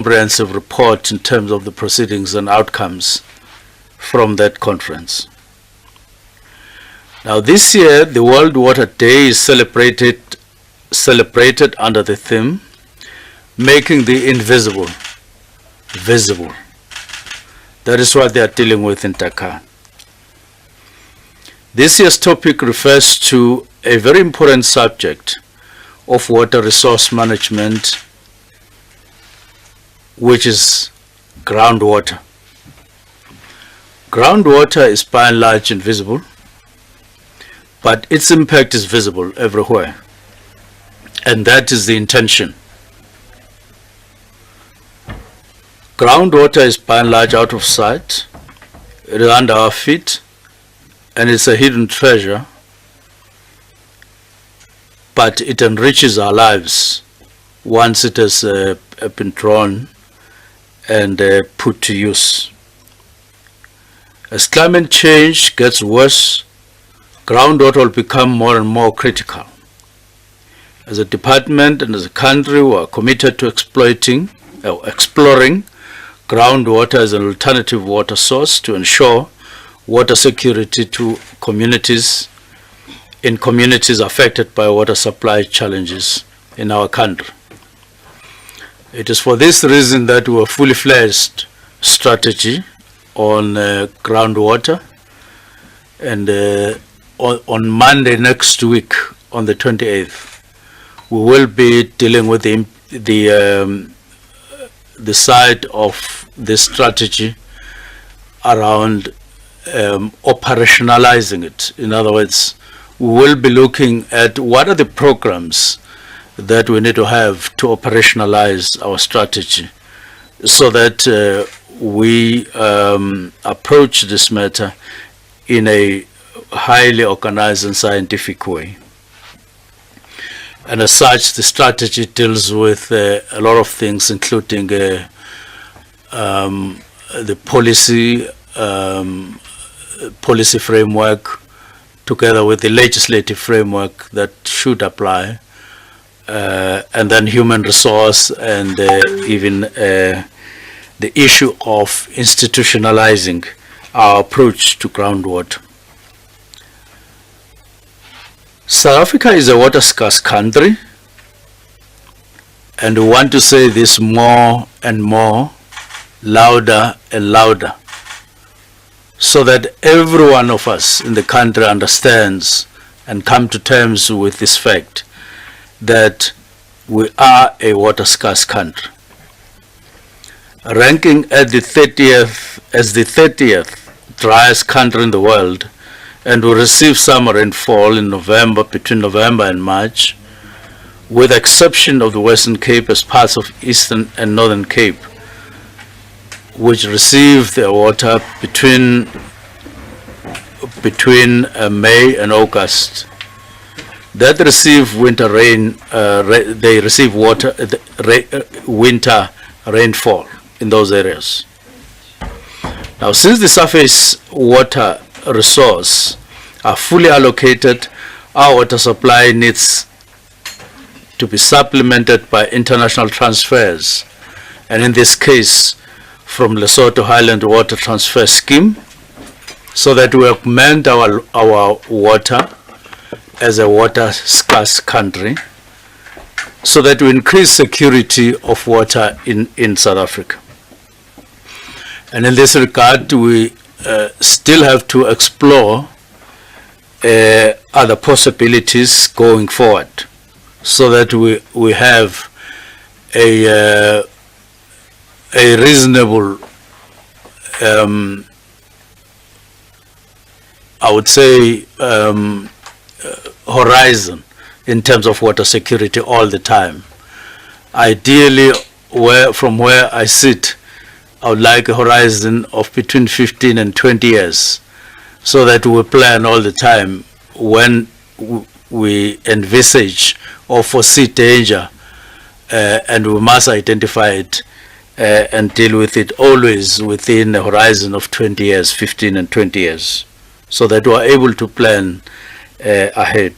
comprehensive report in terms of the proceedings and outcomes from that conference. Now this year, the World Water Day is celebrated under the theme, Making the Invisible Visible. That is what they are dealing with in Dakar. This year's topic refers to a very important subject of water resource management, which is groundwater. Groundwater is by and large invisible, but its impact is visible everywhere. And that is the intention. Groundwater is by and large out of sight. It is under our feet, and it's a hidden treasure, but it enriches our lives once it has been drawn and put to use. As climate change gets worse, groundwater will become more and more critical. As a department and as a country, we are committed to exploring groundwater as an alternative water source to ensure water security to communities in communities affected by water supply challenges in our country. It is for this reason that we have a fully fledged strategy on groundwater, and on Monday next week, on the 28th, we will be dealing with the side of the strategy around operationalizing it. In other words, we will be looking at what are the programs that we need to have to operationalize our strategy so that we approach this matter in a highly organized and scientific way. And as such, the strategy deals with a lot of things, including the policy framework, together with the legislative framework that should apply, and then human resource, and even the issue of institutionalizing our approach to groundwater. South Africa is a water scarce country, and we want to say this more and more, louder and louder, so that every one of us in the country understands and come to terms with this fact that we are a water scarce country. Ranking at the 30th driest country in the world, and we receive summer rainfall in November, between November and March, with exception of the Western Cape as parts of Eastern and Northern Cape, which receive their water between May and August. That receive winter rain, they receive winter rainfall in those areas. Now, since the surface water resource are fully allocated, our water supply needs to be supplemented by international transfers, and in this case from Lesotho Highland Water Transfer Scheme, so that we augment our water as a water scarce country, so that we increase security of water in South Africa. And in this regard, we still have to explore other possibilities going forward, so that we have a reasonable, I would say, horizon in terms of water security all the time. Ideally, from where I sit, I would like a horizon of between 15 and 20 years, so that we plan all the time when we envisage or foresee danger, and we must identify it and deal with it always within a horizon of 20 years, 15 and 20 years, so that we are able to plan ahead.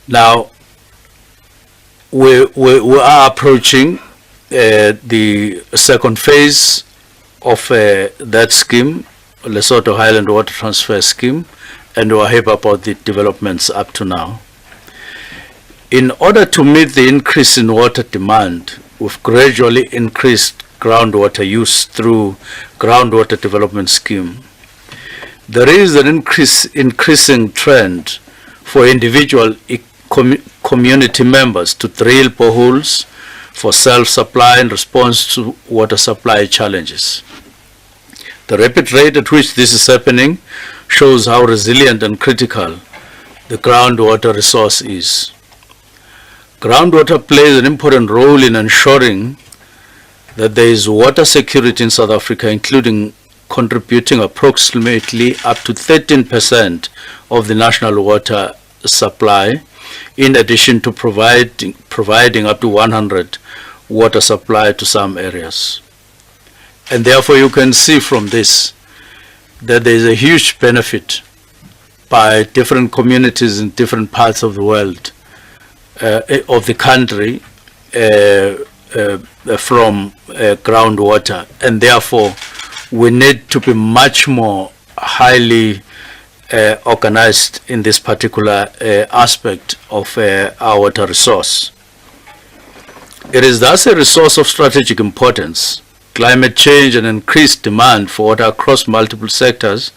Now, we are approaching the second phase of that scheme, Lesotho Highland Water Transfer Scheme, and we are happy about the developments up to now. In order to meet the increase in water demand, we've gradually increased groundwater use through groundwater development scheme. There is an increasing trend for individual community members to drill boreholes for self-supply in response to water supply challenges. The rapid rate at which this is happening shows how resilient and critical the groundwater resource is. Groundwater plays an important role in ensuring that there is water security in South Africa, including contributing approximately up to 13% of the national water supply, in addition to providing up to 100 water supply to some areas. And therefore you can see from this that there is a huge benefit by different communities in different parts of the world, of the country, from groundwater, and therefore we need to be much more highly organized in this particular aspect of our water resource. It is thus a resource of strategic importance. Climate change and increased demand for water across multiple sectors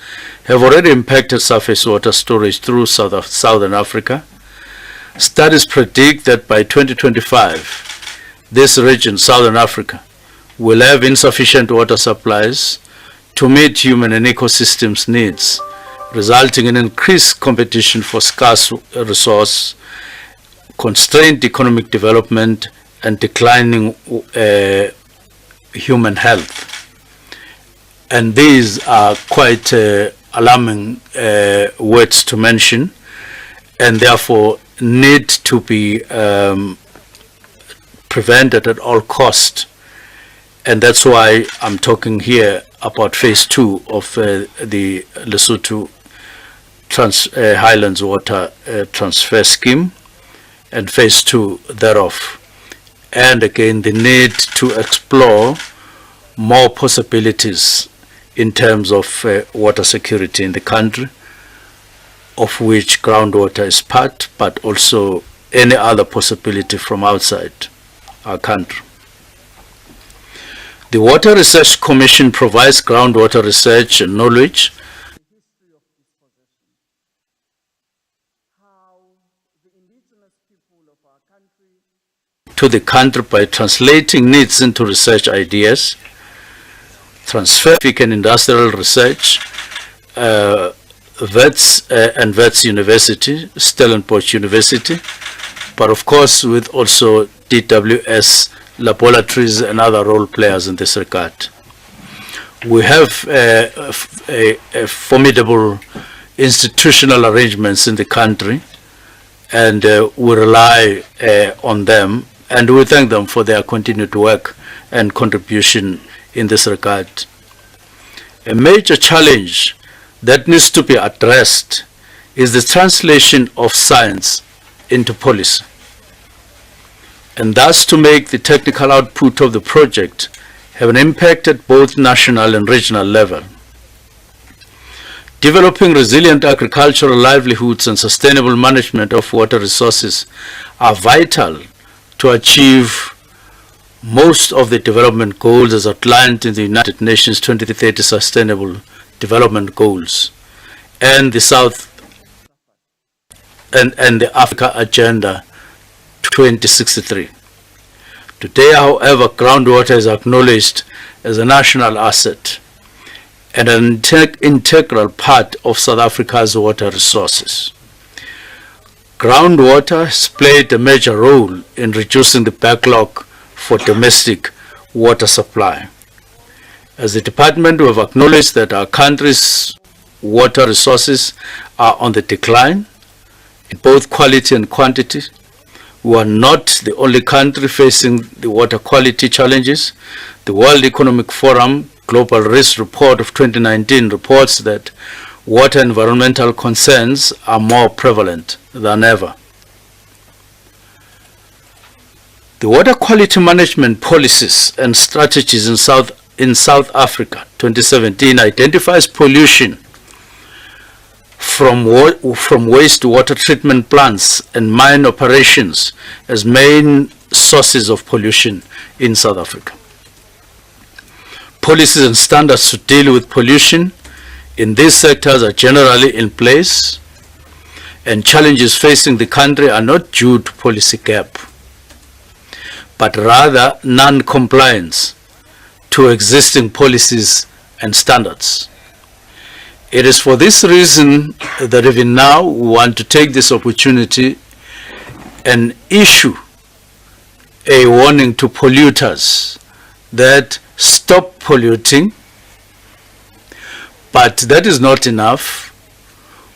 have already impacted surface water storage through Southern Africa. Studies predict that by 2025, this region, Southern Africa, will have insufficient water supplies to meet human and ecosystems needs, resulting in increased competition for scarce resource, constrained economic development, and declining human health. And these are quite alarming words to mention, and therefore need to be prevented at all cost. And that's why I'm talking here about phase 2 of the Lesotho Highlands Water Transfer Scheme, and phase 2 thereof. And again, the need to explore more possibilities in terms of water security in the country, of which groundwater is part, but also any other possibility from outside our country. The Water Research Commission provides groundwater research and knowledge to the country by translating needs into research ideas, transfer and industrial research, Wits and Wits University, Stellenbosch University, but of course with also DWS laboratories and other role players in this regard. We have a formidable institutional arrangements in the country, and we rely on them, and we thank them for their continued work and contribution in this regard. A major challenge that needs to be addressed is the translation of science into policy, and thus to make the technical output of the project have an impact at both national and regional level. Developing resilient agricultural livelihoods and sustainable management of water resources are vital to achieve most of the development goals as outlined in the United Nations 2030 Sustainable Development Goals and the the Africa Agenda 2063. Today, however, groundwater is acknowledged as a national asset and an integral part of South Africa's water resources. Groundwater has played a major role in reducing the backlog for domestic water supply. As the department, we have acknowledged that our country's water resources are on the decline in both quality and quantity. We are not the only country facing the water quality challenges. The World Economic Forum Global Risk Report of 2019 reports that water environmental concerns are more prevalent than ever. The water quality management policies and strategies in South Africa 2017 identifies pollution from wastewater treatment plants and mine operations as main sources of pollution in South Africa. Policies and standards to deal with pollution in these sectors are generally in place, and challenges facing the country are not due to policy gap, but rather non-compliance to existing policies and standards. It is for this reason that even now we want to take this opportunity and issue a warning to polluters that stop polluting, but that is not enough.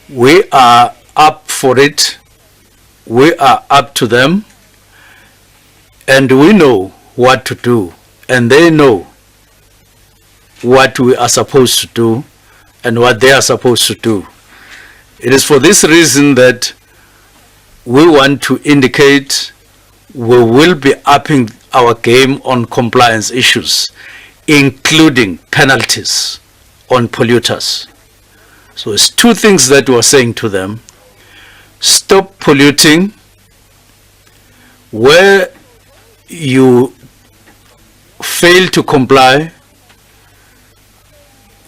We are up for it. We are up to them, and we know what to do, and they know what we are supposed to do and what they are supposed to do. It is for this reason that we want to indicate we will be upping our game on compliance issues, including penalties on polluters. So it's two things that we're saying to them. Stop polluting. Where you fail to comply,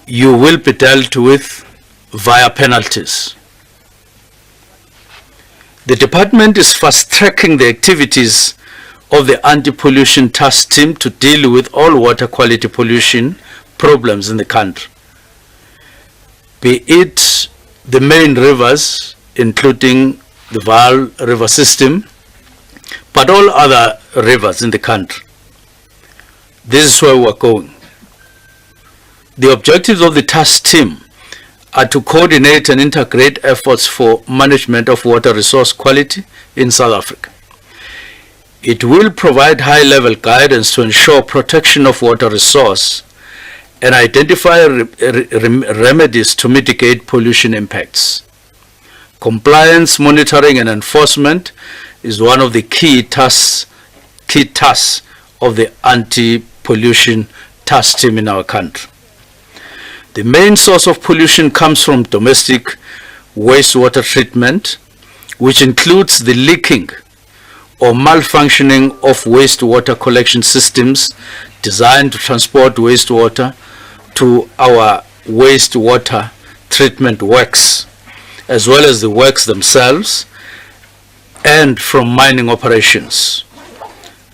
you will be dealt with via penalties. The department is fast-tracking the activities of the anti-pollution task team to deal with all water quality pollution problems in the country, be it the main rivers, including the Vaal River system, but all other rivers in the country. This is where we're going. The objectives of the task team are to coordinate and integrate efforts for management of water resource quality in South Africa. It will provide high-level guidance to ensure protection of water resource and identify remedies to mitigate pollution impacts. Compliance, monitoring, and enforcement is one of the key tasks of the anti-pollution task team in our country. The main source of pollution comes from domestic wastewater treatment, which includes the leaking or malfunctioning of wastewater collection systems designed to transport wastewater to our wastewater treatment works, as well as the works themselves, and from mining operations.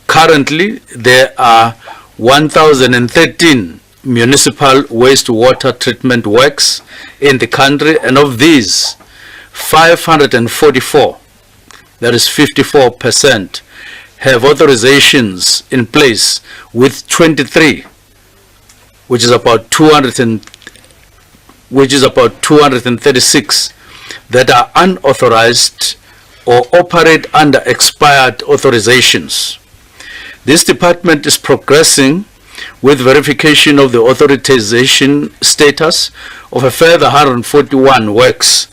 Currently, there are 1,013 municipal wastewater treatment works in the country, and of these, 544, that is 54%, have authorizations in place, with 23, which is about 236 that are unauthorized or operate under expired authorizations. This department is progressing with verification of the authorization status of a further 141 works,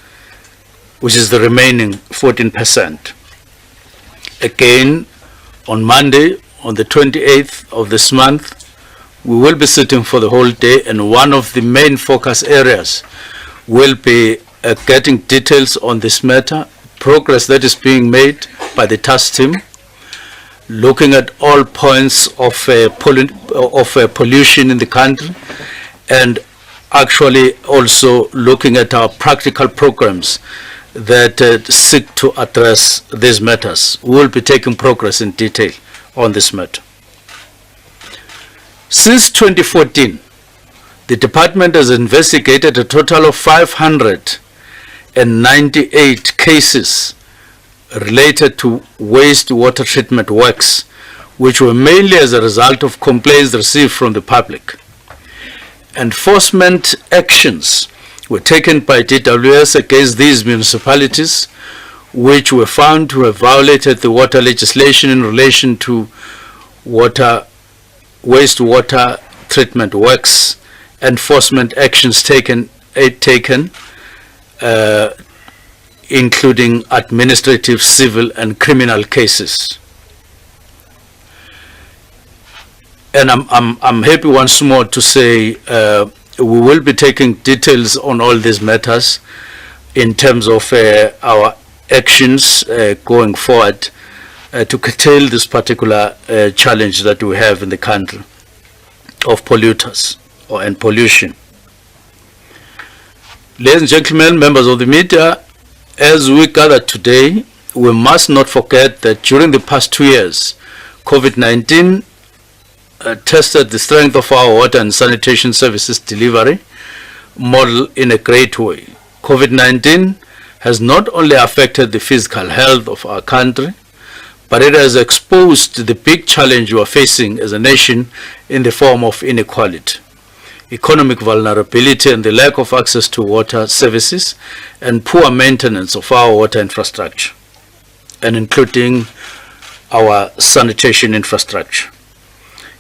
which is the remaining 14%. Again, on Monday, on the 28th of this month, we will be sitting for the whole day, and one of the main focus areas will be getting details on this matter, progress that is being made by the task team, looking at all points of pollution in the country, and actually also looking at our practical programs that seek to address these matters. We will be taking progress in detail on this matter. Since 2014, the department has investigated a total of 598 cases related to wastewater treatment works, which were mainly as a result of complaints received from the public. Enforcement actions were taken by DWS against these municipalities, which were found to have violated the water legislation in relation to wastewater treatment works. Enforcement actions taken including administrative, civil, and criminal cases. And I'm happy once more to say we will be taking details on all these matters in terms of our actions going forward to curtail this particular challenge that we have in the country of polluters and pollution. Ladies and gentlemen, members of the media, as we gather today, we must not forget that during the past 2 years, COVID-19 tested the strength of our water and sanitation services delivery model in a great way. COVID-19 has not only affected the physical health of our country, but it has exposed the big challenge we are facing as a nation in the form of inequality, economic vulnerability, and the lack of access to water services and poor maintenance of our water infrastructure, and including our sanitation infrastructure.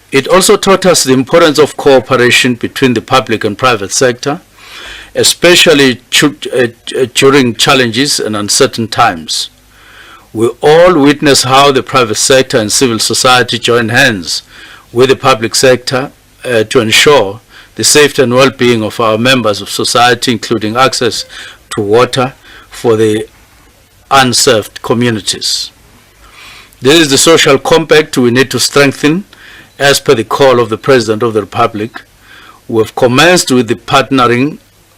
It also taught us the importance of cooperation between the public and private sector, especially during challenges and uncertain times. We all witness how the private sector and civil society join hands with the public sector to ensure the safety and well-being of our members of society, including access to water for the unserved communities. This is the social compact we need to strengthen as per the call of the President of the Republic. We have commenced with the partnering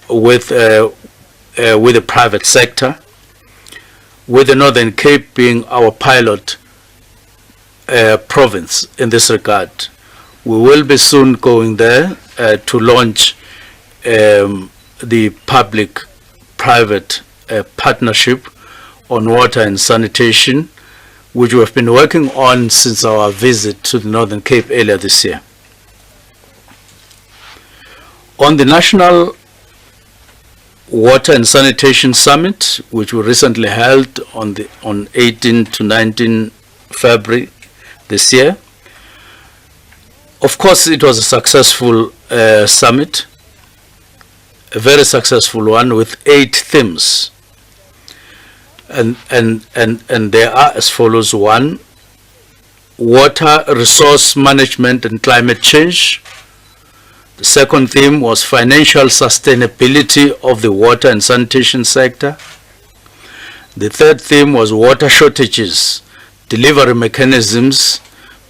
with the private sector, with the Northern Cape being our pilot province in this regard. We will be soon going there to launch the public-private partnership on water and sanitation, which we have been working on since our visit to the Northern Cape earlier this year. On the National Water and Sanitation Summit, which we recently held on 18 to 19 February this year, of course it was a successful summit, a very successful one with 8 themes. And they are as follows. 1, water resource management and climate change. The second theme was financial sustainability of the water and sanitation sector. The third theme was water shortages, delivery mechanisms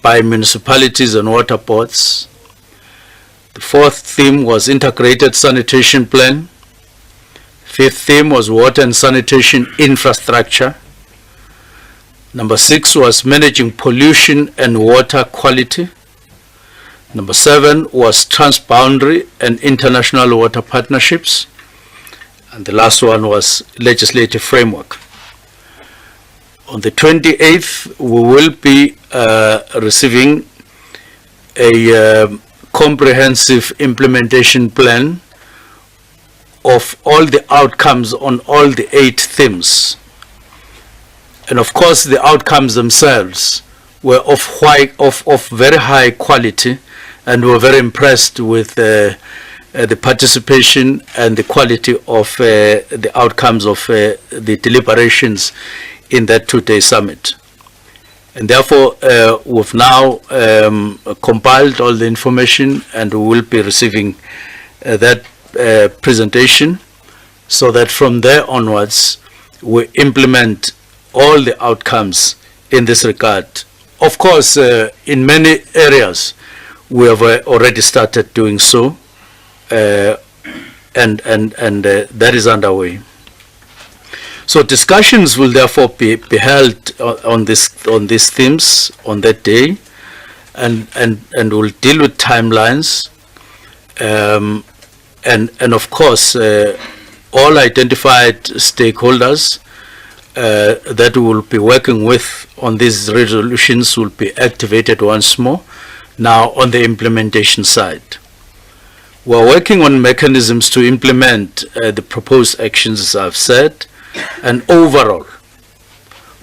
by municipalities and water boards. The fourth theme was integrated sanitation plan. Fifth theme was water and sanitation infrastructure. Number 6 was managing pollution and water quality. Number 7 was transboundary and international water partnerships. And the last one was legislative framework. On the 28th, we will be receiving a comprehensive implementation plan of all the outcomes on all the 8 themes. And of course, the outcomes themselves were of very high quality, and we were very impressed with the participation and the quality of the outcomes of the deliberations in that 2-day summit. And therefore, we've now compiled all the information, and we will be receiving that presentation, so that from there onwards we implement all the outcomes in this regard. Of course, in many areas we have already started doing so, and that is underway. So discussions will therefore be held on these themes on that day, and we'll deal with timelines. And of course, all identified stakeholders that we will be working with on these resolutions will be activated once more, now on the implementation side. We're working on mechanisms to implement the proposed actions, as I've said, and overall,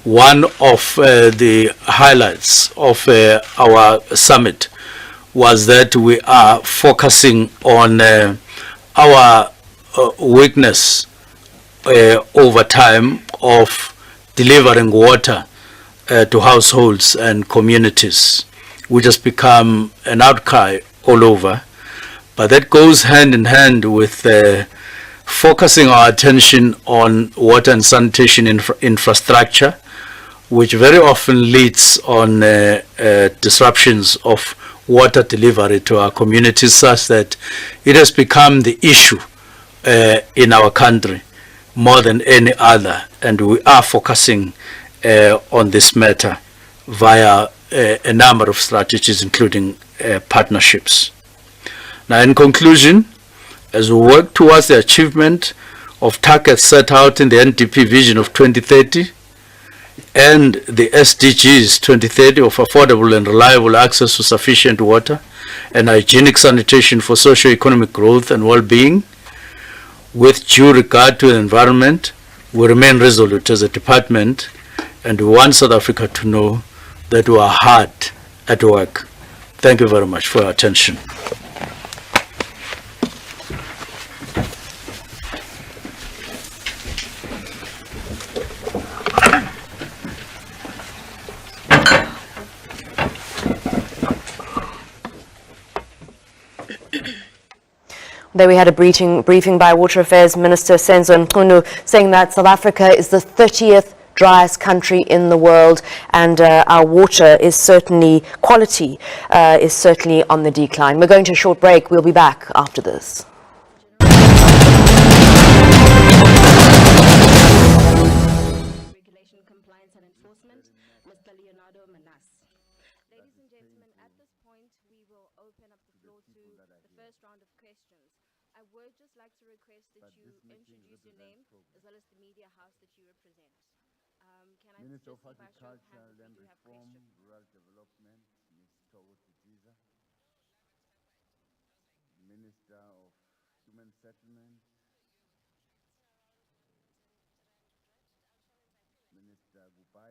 one of the highlights of our summit was that we are focusing on our weakness over time of delivering water to households and communities which has become an outcry all over. But that goes hand in hand with focusing our attention on water and sanitation infrastructure, which very often leads on disruptions of water delivery to our communities, such that it has become the issue in our country more than any other, and we are focusing on this matter via a number of strategies, including partnerships. Now, in conclusion, as we work towards the achievement of targets set out in the NDP vision of 2030 and the SDGs 2030 of affordable and reliable access to sufficient water and hygienic sanitation for socio-economic growth and well-being, with due regard to the environment, we remain resolute as a department, and we want South Africa to know that we are hard at work. Thank you very much for your attention. There we had a briefing by Water Affairs Minister Senzo Mchunu saying that South Africa is the 30th driest country in the world, and our water is certainly, quality is certainly on the decline. We're going to a short break. We'll be back after this. Regulation, Compliance and Enforcement, Mr. Ladies and gentlemen, at this point, we will open up the floor to the first round of questions. I would just like to request that you introduce your name as well as the media house that you represent. Can I Minister of just Agriculture, Land Reform, Rural Development, Mr. Otitiza. Minister of Human Settlement, Minister Gubai.